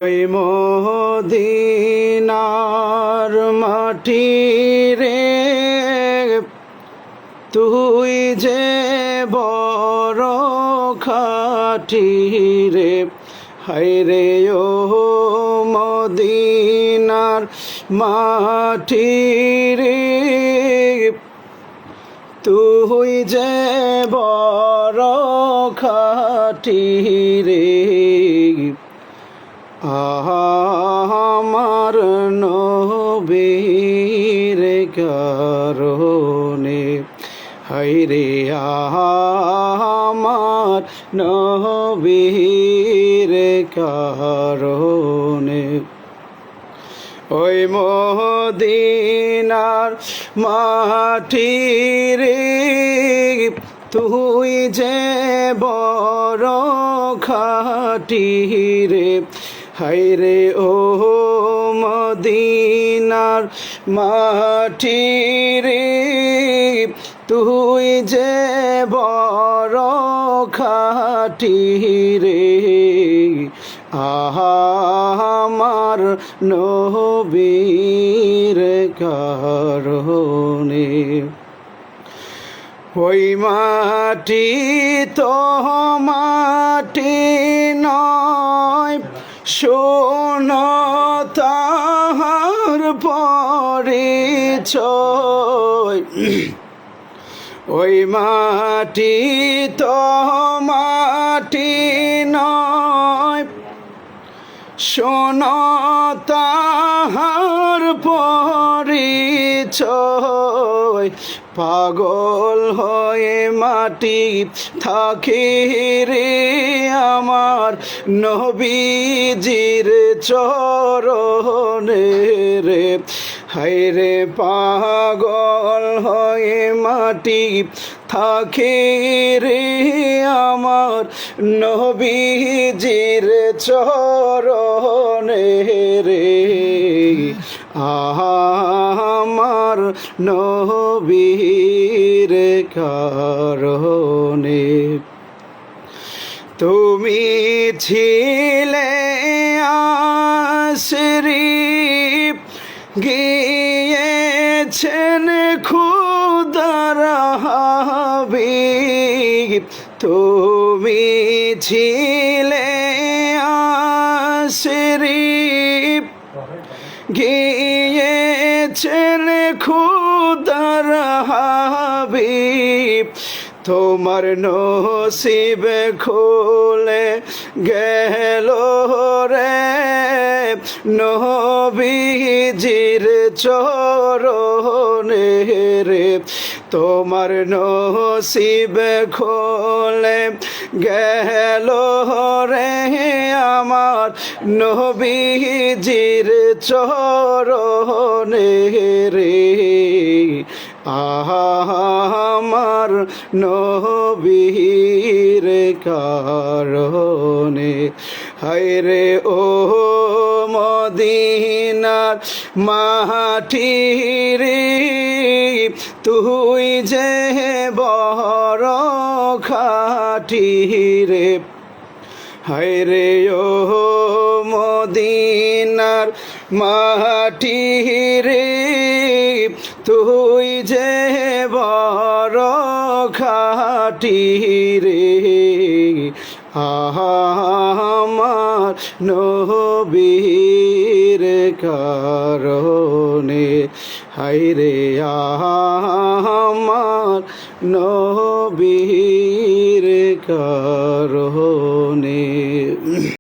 ওই মদিনার মাটি রে, তুই যে বড় খাটি রে। হায়রে ও মদিনার মাটি রে, তুই যে বড় খাটি রে। আমার নবীর কারণে, হায়রে আমার নবীর কারণে, ওই মদিনার মাটি রে, তুই যে বড় খাটি রে। হায়রে ও মদিনার মাটি রে, তুই যে বড় খাটি রে। আমার নবীর কারণে, ওই মাটি তো মাটি নয়, শোনো তাহার পরিচয়। ওই মাটি তো মাটি নয়, শোনো তাহার পরিচয়। পাগল হয়ে মাটি থাকি রে, আমার নবীজির চরণে রে। হায়রে পাগল হয়ে মাটি থাকি রে, আমার নবীজির চরণে রে। আমার নবীর কারণে, তুমি ছিলে আশরিফ, গিয়েছেন খুদার হাবিব। তুমি ছিলে আশরিফ, গিয়েছেন খুদার হাবিব। তোমার নসিব খুলে গেল রে, নবীজির চরণে রে। তোমার নসিব খুলে গেল রে, আমার নবীজির চরণে রে। আমার নবীর কারণে, হায়রে ও মদিনার মাটি রে, তুই যে বড় খাটি রে। হায়রে ও মদিনার মাটি রে, তুই যে বড় খাটি রে। আমার নবীর কারণে, হায়রে আমার নবীর কারণে।